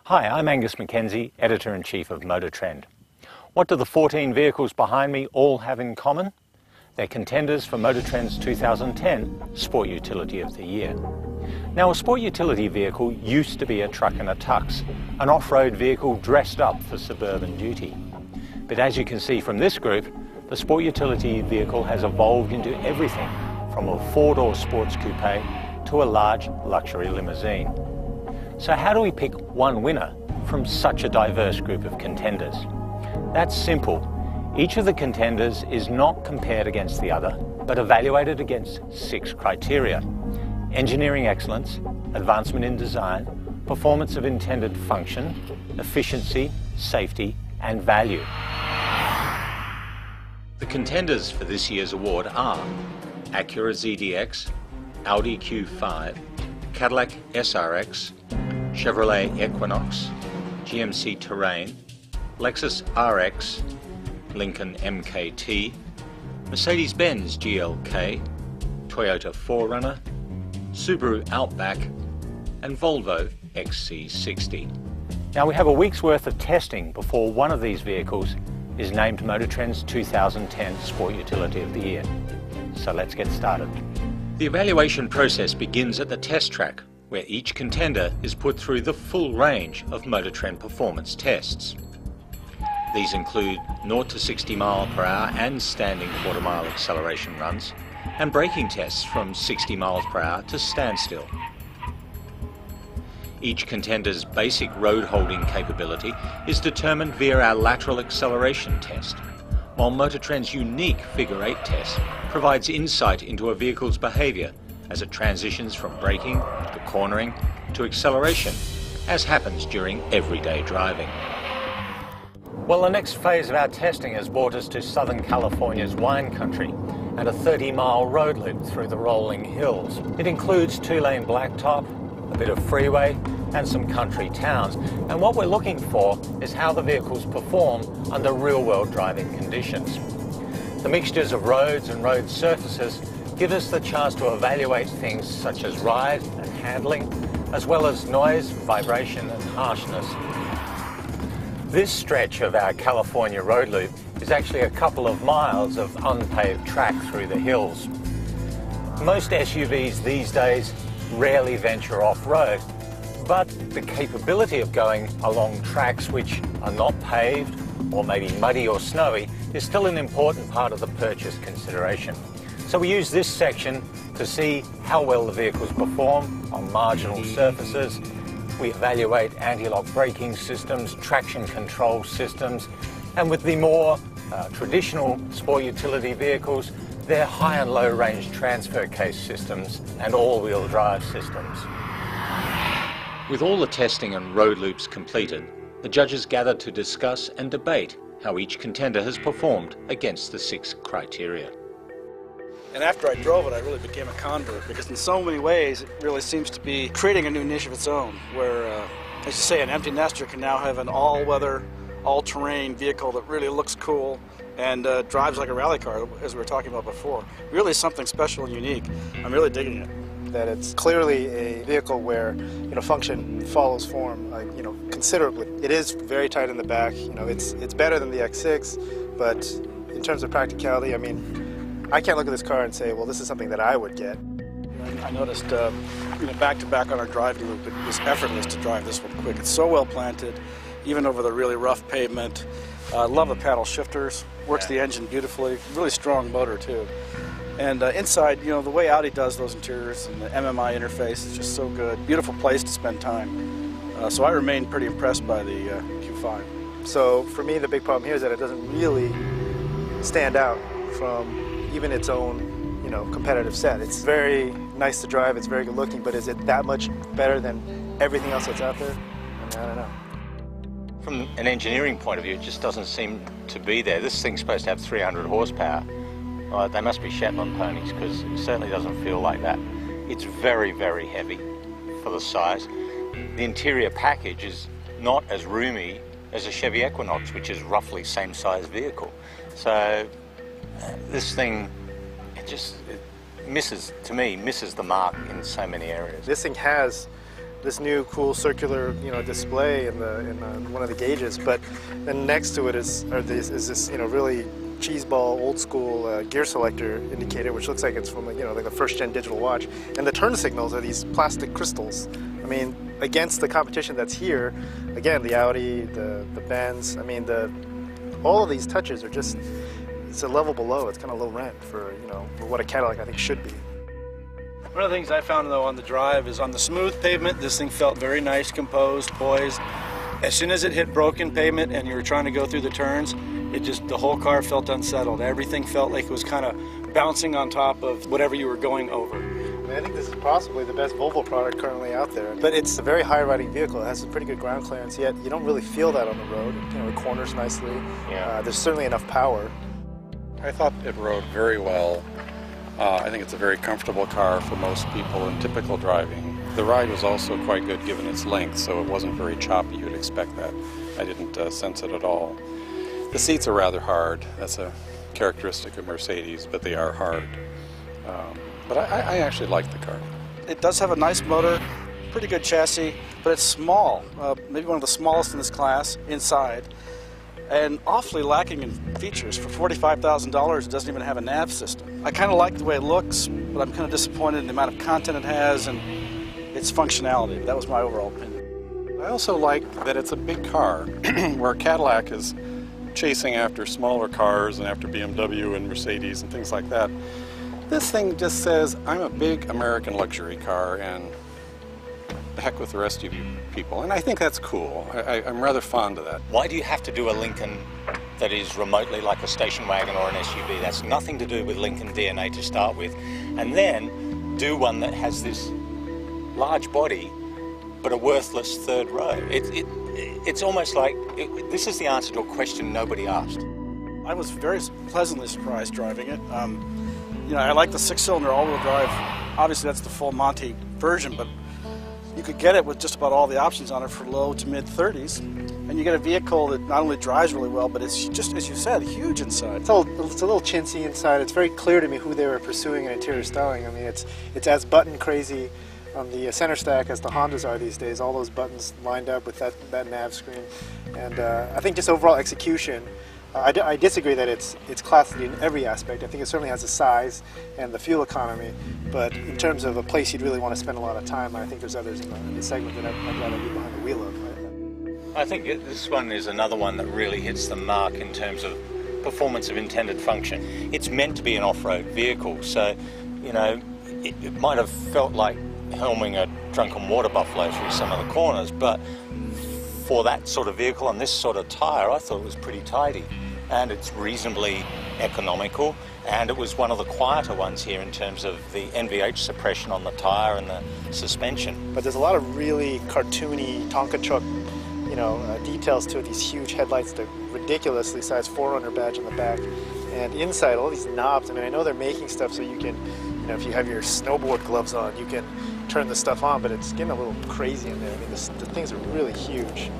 Hi, I'm Angus McKenzie, Editor-in-Chief of Motor Trend. What do the 14 vehicles behind me all have in common? They're contenders for Motor Trend's 2010 Sport Utility of the Year. Now, a sport utility vehicle used to be a truck and a tux, an off-road vehicle dressed up for suburban duty. But as you can see from this group, the sport utility vehicle has evolved into everything from a four-door sports coupe to a large luxury limousine. So how do we pick one winner from such a diverse group of contenders? That's simple. Each of the contenders is not compared against the other, but evaluated against 6 criteria: engineering excellence, advancement in design, performance of intended function, efficiency, safety, and value. The contenders for this year's award are Acura ZDX, Audi Q5, Cadillac SRX, Chevrolet Equinox, GMC Terrain, Lexus RX, Lincoln MKT, Mercedes-Benz GLK, Toyota 4Runner, Subaru Outback, and Volvo XC60. Now, we have a week's worth of testing before one of these vehicles is named Motor Trend's 2010 Sport Utility of the Year. So let's get started. The evaluation process begins at the test track, where each contender is put through the full range of Motor Trend performance tests. These include 0 to 60 mph and standing quarter-mile acceleration runs, and braking tests from 60 mph to standstill. Each contender's basic road holding capability is determined via our lateral acceleration test, while Motor Trend's unique figure 8 test provides insight into a vehicle's behaviour as it transitions from braking to cornering to acceleration, as happens during everyday driving. Well, the next phase of our testing has brought us to Southern California's wine country and a 30-mile road loop through the rolling hills. It includes 2-lane blacktop, a bit of freeway, and some country towns. And what we're looking for is how the vehicles perform under real-world driving conditions. The mixtures of roads and road surfaces give us the chance to evaluate things such as ride and handling, as well as noise, vibration, and harshness. This stretch of our California road loop is actually a couple of miles of unpaved track through the hills. Most SUVs these days rarely venture off-road, but the capability of going along tracks which are not paved or maybe muddy or snowy is still an important part of the purchase consideration. So we use this section to see how well the vehicles perform on marginal surfaces. We evaluate anti-lock braking systems, traction control systems, and with the more traditional sport utility vehicles, their high and low range transfer case systems and all-wheel drive systems. With all the testing and road loops completed, the judges gathered to discuss and debate how each contender has performed against the 6 criteria. And after I drove it, I really became a convert, because in so many ways it really seems to be creating a new niche of its own, where, as you say, an empty nester can now have an all-weather, all-terrain vehicle that really looks cool and drives like a rally car, as we were talking about before. Really something special and unique. I'm really digging it. That it's clearly a vehicle where, function follows form, considerably. It is very tight in the back. It's better than the X6, but in terms of practicality, I can't look at this car and say, well, this is something that I would get. I noticed, back to back on our driving loop, it was effortless to drive this one quick. It's so well planted, even over the really rough pavement. I love the paddle shifters. Works the engine beautifully. Really strong motor too. And inside, the way Audi does those interiors and the MMI interface is just so good. Beautiful place to spend time. So I remain pretty impressed by the Q5. So for me, the big problem here is that it doesn't really stand out from even its own, competitive set. It's very nice to drive, it's very good looking, but is it that much better than everything else that's out there? I don't know. From an engineering point of view, it just doesn't seem to be there. This thing's supposed to have 300 horsepower. They must be Shetland ponies, because it certainly doesn't feel like that. It's very, very heavy for the size. The interior package is not as roomy as a Chevy Equinox, which is roughly same size vehicle. So this thing, it misses the mark in so many areas. This thing has this new cool circular, display in one of the gauges, but then next to it is this really cheeseball old school gear selector indicator, which looks like it's from like a first gen digital watch, and the turn signals are these plastic crystals. I mean, against the competition that's here, again, the Audi, the Benz, I mean, all of these touches are just, it's a level below. It's kind of low rent for what a Cadillac I think should be. One of the things I found though on the drive is on the smooth pavement, this thing felt very nice, composed, poised. As soon as it hit broken pavement and you were trying to go through the turns, the whole car felt unsettled. Everything felt like it was kind of bouncing on top of whatever you were going over. I think this is possibly the best Volvo product currently out there. But it's a very high riding vehicle. It has some pretty good ground clearance, yet you don't really feel that on the road. It corners nicely. Yeah. There's certainly enough power. I thought it rode very well. I think it's a very comfortable car for most people in typical driving. The ride was also quite good given its length, so it wasn't very choppy. You'd expect that. I didn't sense it at all. The seats are rather hard. That's a characteristic of Mercedes, but they are hard. But I actually like the car. It does have a nice motor, pretty good chassis, but it's small, maybe one of the smallest in this class inside, and awfully lacking in features. For $45,000, it doesn't even have a nav system. I kind of like the way it looks, but I'm kind of disappointed in the amount of content it has and its functionality. That was my overall opinion. I also like that it's a big car, where Cadillac is chasing after smaller cars and after BMW and Mercedes and things like that. This thing just says, I'm a big American luxury car, and the heck with the rest of you people. And I think that's cool. I'm rather fond of that. Why do you have to do a Lincoln that is remotely like a station wagon or an SUV? That's nothing to do with Lincoln DNA to start with. And then do one that has this large body, but a worthless third row. It's almost like, this is the answer to a question nobody asked. I was very pleasantly surprised driving it. I like the 6-cylinder all-wheel drive. Obviously, that's the full Monty version, but you could get it with just about all the options on it for low to mid-30s. And you get a vehicle that not only drives really well, but it's just, as you said, huge inside. It's a little chintzy inside. It's very clear to me who they were pursuing in interior styling. I mean, it's as button crazy on the center stack as the Hondas are these days. All those buttons lined up with that nav screen. And I think just overall execution, I disagree that it's classy in every aspect. I think it certainly has the size and the fuel economy, but in terms of a place you'd really want to spend a lot of time, I think there's others in the segment that I'd rather be behind the wheel of. I think this one is another one that really hits the mark in terms of performance of intended function. It's meant to be an off-road vehicle, so it might have felt like helming a drunken water buffalo through some of the corners, but for that sort of vehicle and this sort of tyre, I thought it was pretty tidy. And it's reasonably economical, and it was one of the quieter ones here in terms of the NVH suppression on the tyre and the suspension. But there's a lot of really cartoony Tonka truck, details to it. These huge headlights, the ridiculously sized 4Runner badge on the back, and inside all these knobs. I mean, I know they're making stuff so you can, if you have your snowboard gloves on, you can turn the stuff on, but it's getting a little crazy in there. I mean, the things are really huge.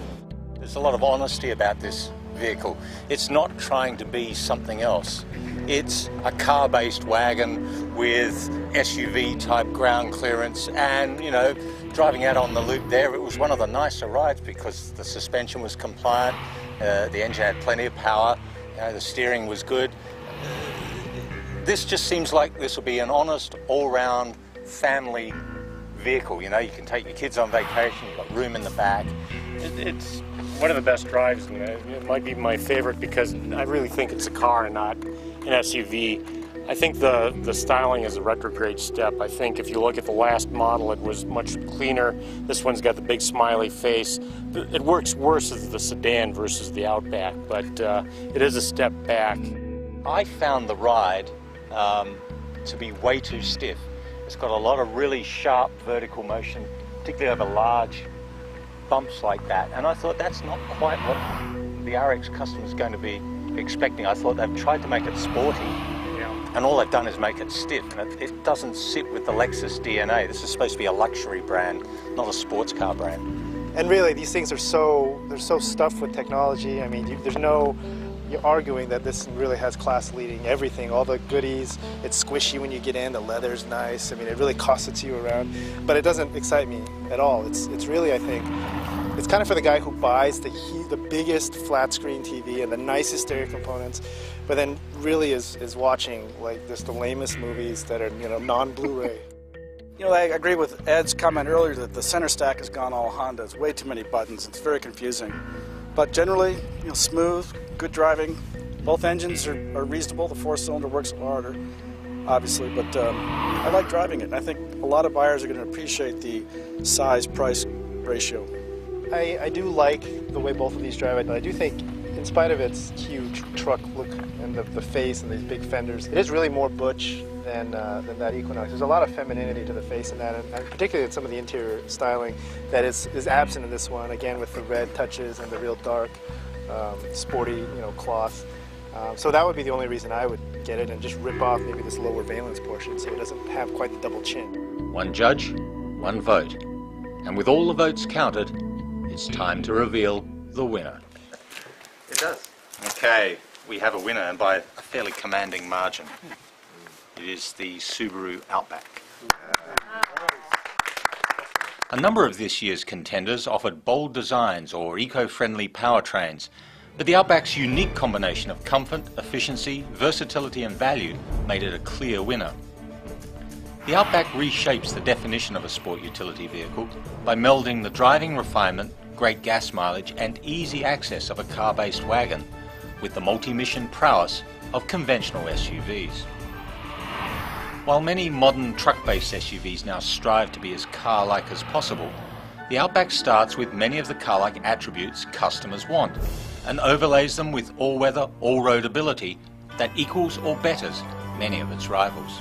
There's a lot of honesty about this vehicle. It's not trying to be something else. It's a car-based wagon with SUV-type ground clearance, and, driving out on the loop there, it was one of the nicer rides because the suspension was compliant, the engine had plenty of power, the steering was good. This just seems like this will be an honest, all-round family vehicle. You can take your kids on vacation, you've got room in the back. It's one of the best drives, and it might be my favorite because I really think it's a car and not an SUV. I think the styling is a retrograde step. I think if you look at the last model, it was much cleaner. This one's got the big smiley face. It works worse as the sedan versus the Outback, but it is a step back. I found the ride to be way too stiff. It's got a lot of really sharp vertical motion, particularly over large bumps like that, and I thought that's not quite what the RX Custom is going to be expecting. I thought they've tried to make it sporty, and all they've done is make it stiff, and it doesn't sit with the Lexus DNA. This is supposed to be a luxury brand, not a sports car brand. And really, these things are so stuffed with technology. I mean, there's no you're arguing that this really has class-leading everything, all the goodies. It's squishy when you get in, the leather's nice. I mean, it really cossets you around, but it doesn't excite me at all. It's really, I think, it's kind of for the guy who buys the biggest flat-screen TV and the nicest stereo components, but then really is watching like just the lamest movies that are, you know, non-Blu-ray. You know, I agree with Ed's comment earlier that the center stack has gone all Honda. It's way too many buttons. It's very confusing. But generally, you know, smooth, good driving. Both engines are reasonable. The four-cylinder works harder, obviously, but I like driving it. And I think a lot of buyers are going to appreciate the size-price ratio. I do like the way both of these drive, but I do think, in spite of its huge truck look and the face and these big fenders, it is really more butch than that Equinox. There's a lot of femininity to the face in that, and particularly in some of the interior styling that is absent in this one, again with the red touches and the real dark, sporty, you know, cloth. So that would be the only reason I would get it, and just rip off maybe this lower valence portion so it doesn't have quite the double chin. One judge, one vote. And with all the votes counted, it's time to reveal the winner. It does. Okay, we have a winner, and by a fairly commanding margin. It is the Subaru Outback. A number of this year's contenders offered bold designs or eco-friendly powertrains, but the Outback's unique combination of comfort, efficiency, versatility and value made it a clear winner. The Outback reshapes the definition of a sport utility vehicle by melding the driving refinement, great gas mileage and easy access of a car-based wagon with the multi-mission prowess of conventional SUVs. While many modern truck-based SUVs now strive to be as car-like as possible, the Outback starts with many of the car-like attributes customers want and overlays them with all-weather, all-road ability that equals or betters many of its rivals.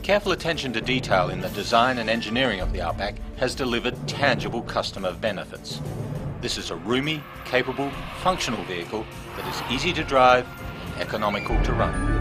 Careful attention to detail in the design and engineering of the Outback has delivered tangible customer benefits. This is a roomy, capable, functional vehicle that is easy to drive and economical to run.